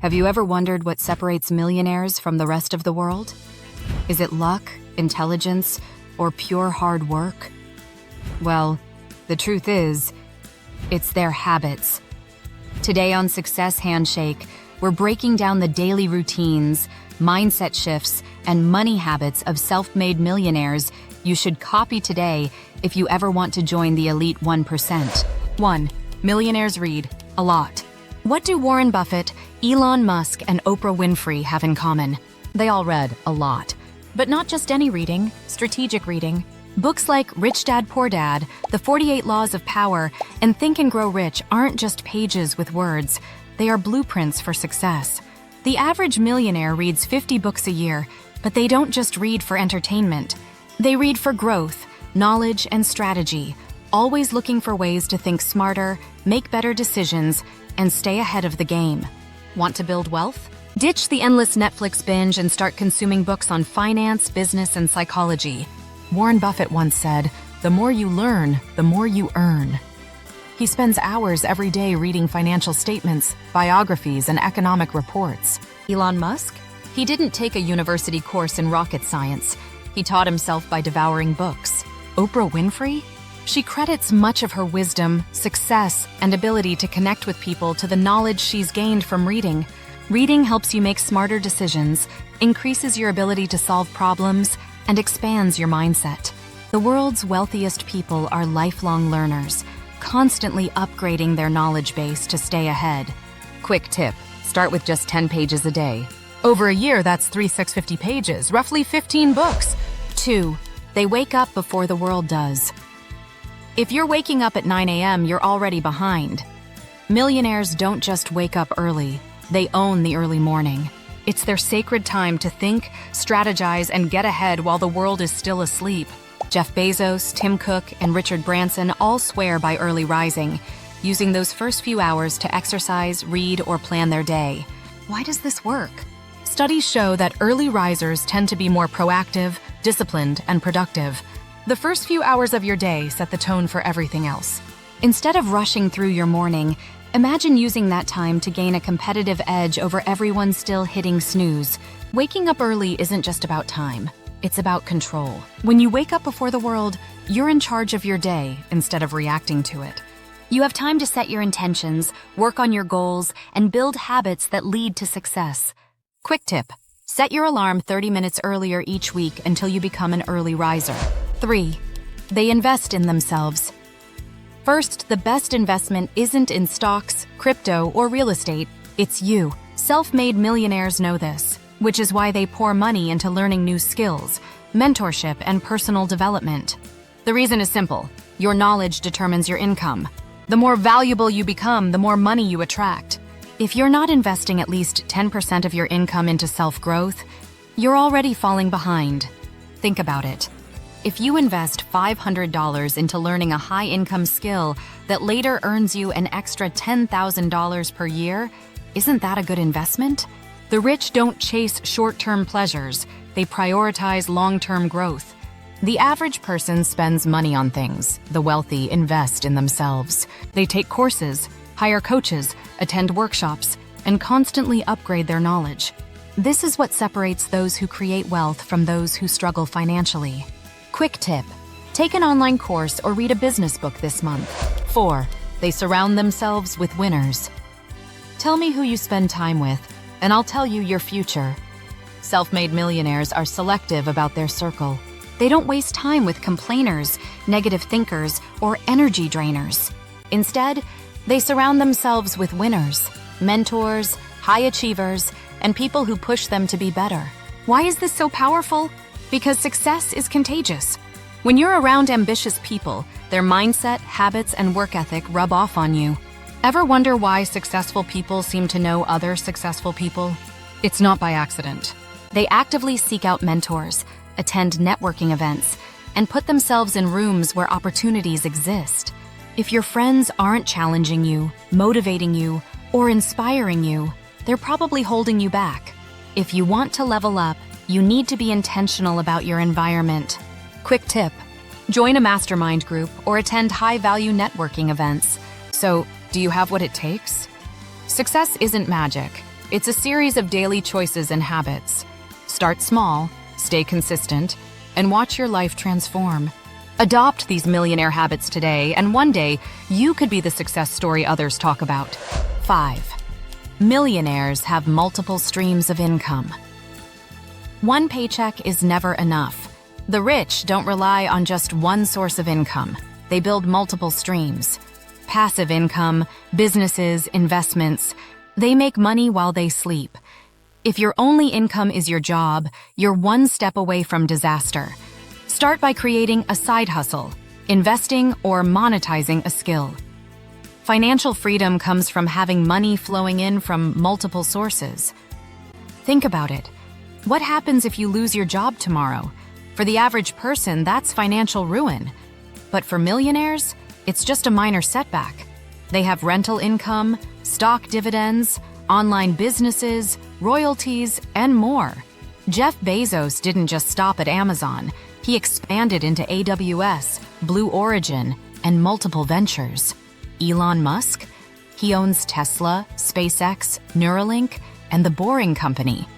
Have you ever wondered what separates millionaires from the rest of the world? Is it luck, intelligence, or pure hard work? Well, the truth is, it's their habits. Today on Success Handshake, we're breaking down the daily routines, mindset shifts, and money habits of self-made millionaires you should copy today if you ever want to join the elite 1%. 1. Millionaires read a lot. What do Warren Buffett, Elon Musk, and Oprah Winfrey have in common? They all read a lot. But not just any reading, strategic reading. Books like Rich Dad, Poor Dad, The 48 Laws of Power, and Think and Grow Rich aren't just pages with words. They are blueprints for success. The average millionaire reads 50 books a year, but they don't just read for entertainment. They read for growth, knowledge, and strategy, always looking for ways to think smarter, make better decisions, and stay ahead of the game. Want to build wealth? Ditch the endless Netflix binge and start consuming books on finance, business, and psychology. Warren Buffett once said, "The more you learn, the more you earn." He spends hours every day reading financial statements, biographies, and economic reports. Elon Musk? He didn't take a university course in rocket science. He taught himself by devouring books. Oprah Winfrey? She credits much of her wisdom, success, and ability to connect with people to the knowledge she's gained from reading. Reading helps you make smarter decisions, increases your ability to solve problems, and expands your mindset. The world's wealthiest people are lifelong learners, constantly upgrading their knowledge base to stay ahead. Quick tip, start with just 10 pages a day. Over a year, that's 650 pages, roughly 15 books. 2. They wake up before the world does. If you're waking up at 9 a.m., you're already behind. Millionaires don't just wake up early, they own the early morning. It's their sacred time to think, strategize, and get ahead while the world is still asleep. Jeff Bezos, Tim Cook, and Richard Branson all swear by early rising, using those first few hours to exercise, read, or plan their day. Why does this work? Studies show that early risers tend to be more proactive, disciplined, and productive. The first few hours of your day set the tone for everything else. Instead of rushing through your morning, imagine using that time to gain a competitive edge over everyone still hitting snooze. Waking up early isn't just about time. It's about control. When you wake up before the world, you're in charge of your day instead of reacting to it. You have time to set your intentions, work on your goals, and build habits that lead to success. Quick tip, set your alarm 30 minutes earlier each week until you become an early riser. 3. They invest in themselves. First, the best investment isn't in stocks, crypto, or real estate. It's you. Self-made millionaires know this, which is why they pour money into learning new skills, mentorship, and personal development. The reason is simple. Your knowledge determines your income. The more valuable you become, the more money you attract. If you're not investing at least 10% of your income into self-growth, you're already falling behind. Think about it. If you invest $500 into learning a high-income skill that later earns you an extra $10,000 per year, isn't that a good investment? The rich don't chase short-term pleasures, they prioritize long-term growth. The average person spends money on things. The wealthy invest in themselves. They take courses, hire coaches, attend workshops, and constantly upgrade their knowledge. This is what separates those who create wealth from those who struggle financially. Quick tip, take an online course or read a business book this month. 4. They surround themselves with winners. Tell me who you spend time with, and I'll tell you your future. Self-made millionaires are selective about their circle. They don't waste time with complainers, negative thinkers, or energy drainers. Instead, they surround themselves with winners, mentors, high achievers, and people who push them to be better. Why is this so powerful? Because success is contagious. When you're around ambitious people, their mindset, habits, and work ethic rub off on you. Ever wonder why successful people seem to know other successful people? It's not by accident. They actively seek out mentors, attend networking events, and put themselves in rooms where opportunities exist. If your friends aren't challenging you, motivating you, or inspiring you, they're probably holding you back. If you want to level up, you need to be intentional about your environment. Quick tip, join a mastermind group or attend high-value networking events. So, do you have what it takes? Success isn't magic. It's a series of daily choices and habits. Start small, stay consistent, and watch your life transform. Adopt these millionaire habits today, and one day, you could be the success story others talk about. 5. Millionaires have multiple streams of income. One paycheck is never enough. The rich don't rely on just one source of income. They build multiple streams. Passive income, businesses, investments, they make money while they sleep. If your only income is your job, you're one step away from disaster. Start by creating a side hustle, investing or monetizing a skill. Financial freedom comes from having money flowing in from multiple sources. Think about it. What happens if you lose your job tomorrow? For the average person, that's financial ruin. But for millionaires, it's just a minor setback. They have rental income, stock dividends, online businesses, royalties, and more. Jeff Bezos didn't just stop at Amazon. He expanded into AWS, Blue Origin, and multiple ventures. Elon Musk? He owns Tesla, SpaceX, Neuralink, and The Boring Company.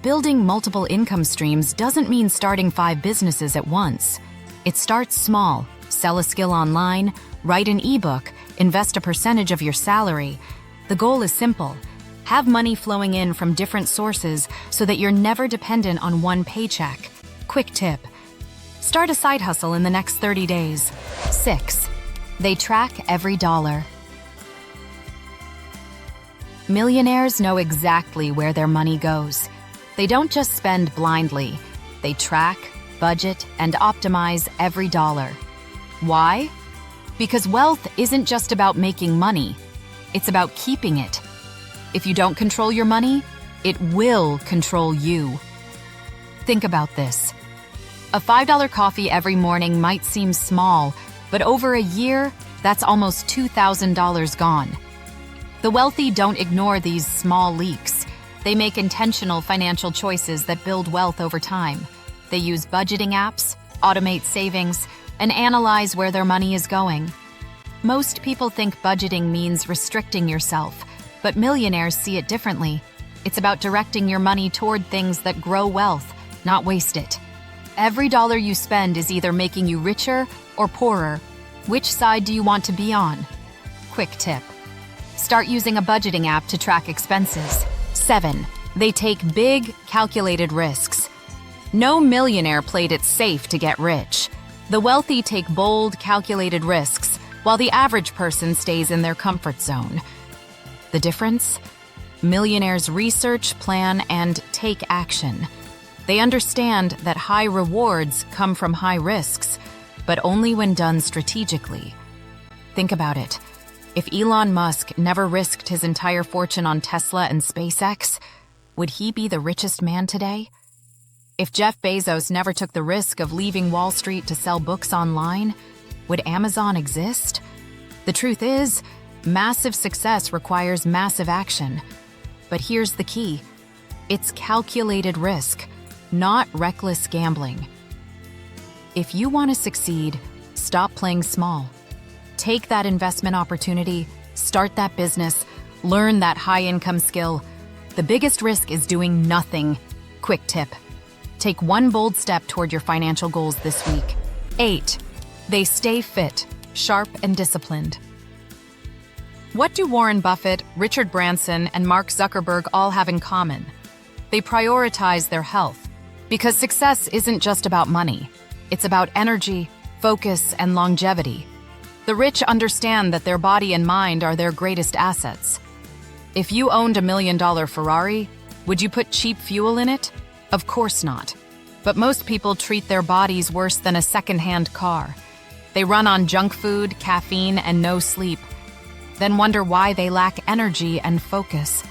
Building multiple income streams doesn't mean starting 5 businesses at once. It starts small. Sell a skill online, write an ebook, invest a percentage of your salary. The goal is simple. Have money flowing in from different sources so that you're never dependent on one paycheck. Quick tip. Start a side hustle in the next 30 days. 6. They track every dollar. Millionaires know exactly where their money goes. They don't just spend blindly. They track, budget, and optimize every dollar. Why? Because wealth isn't just about making money. It's about keeping it. If you don't control your money, it will control you. Think about this. A $5 coffee every morning might seem small, but over a year, that's almost $2,000 gone. The wealthy don't ignore these small leaks. They make intentional financial choices that build wealth over time. They use budgeting apps, automate savings, and analyze where their money is going. Most people think budgeting means restricting yourself, but millionaires see it differently. It's about directing your money toward things that grow wealth, not waste it. Every dollar you spend is either making you richer or poorer. Which side do you want to be on? Quick tip. Start using a budgeting app to track expenses. 7. They take big, calculated risks. No millionaire played it safe to get rich. The wealthy take bold, calculated risks, while the average person stays in their comfort zone. The difference? Millionaires research, plan, and take action. They understand that high rewards come from high risks, but only when done strategically. Think about it. If Elon Musk never risked his entire fortune on Tesla and SpaceX, would he be the richest man today? If Jeff Bezos never took the risk of leaving Wall Street to sell books online, would Amazon exist? The truth is, massive success requires massive action. But here's the key. It's calculated risk, not reckless gambling. If you want to succeed, stop playing small. Take that investment opportunity, start that business, learn that high-income skill. The biggest risk is doing nothing. Quick tip. Take one bold step toward your financial goals this week. 8. They stay fit, sharp, and disciplined. What do Warren Buffett, Richard Branson, and Mark Zuckerberg all have in common? They prioritize their health. Because success isn't just about money. It's about energy, focus, and longevity. The rich understand that their body and mind are their greatest assets. If you owned $1 million Ferrari, would you put cheap fuel in it? Of course not. But most people treat their bodies worse than a second-hand car. They run on junk food, caffeine, and no sleep, then wonder why they lack energy and focus.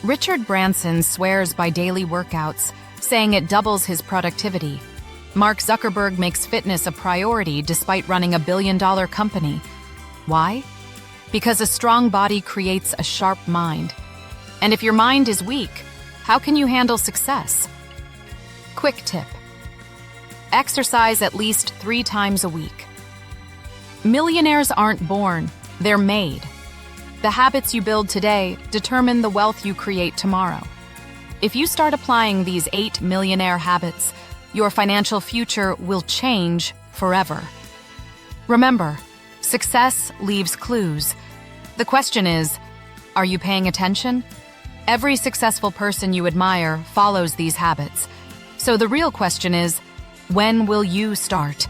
Richard Branson swears by daily workouts, saying it doubles his productivity. Mark Zuckerberg makes fitness a priority despite running a billion-dollar company. Why? Because a strong body creates a sharp mind. And if your mind is weak, how can you handle success? Quick tip. Exercise at least 3 times a week. Millionaires aren't born, they're made. The habits you build today determine the wealth you create tomorrow. If you start applying these 8 millionaire habits, your financial future will change forever. Remember, success leaves clues. The question is, are you paying attention? Every successful person you admire follows these habits. So the real question is, when will you start?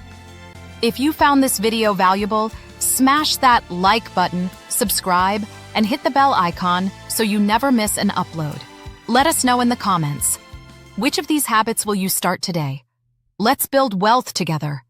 If you found this video valuable, smash that like button, subscribe, and hit the bell icon so you never miss an upload. Let us know in the comments. Which of these habits will you start today? Let's build wealth together.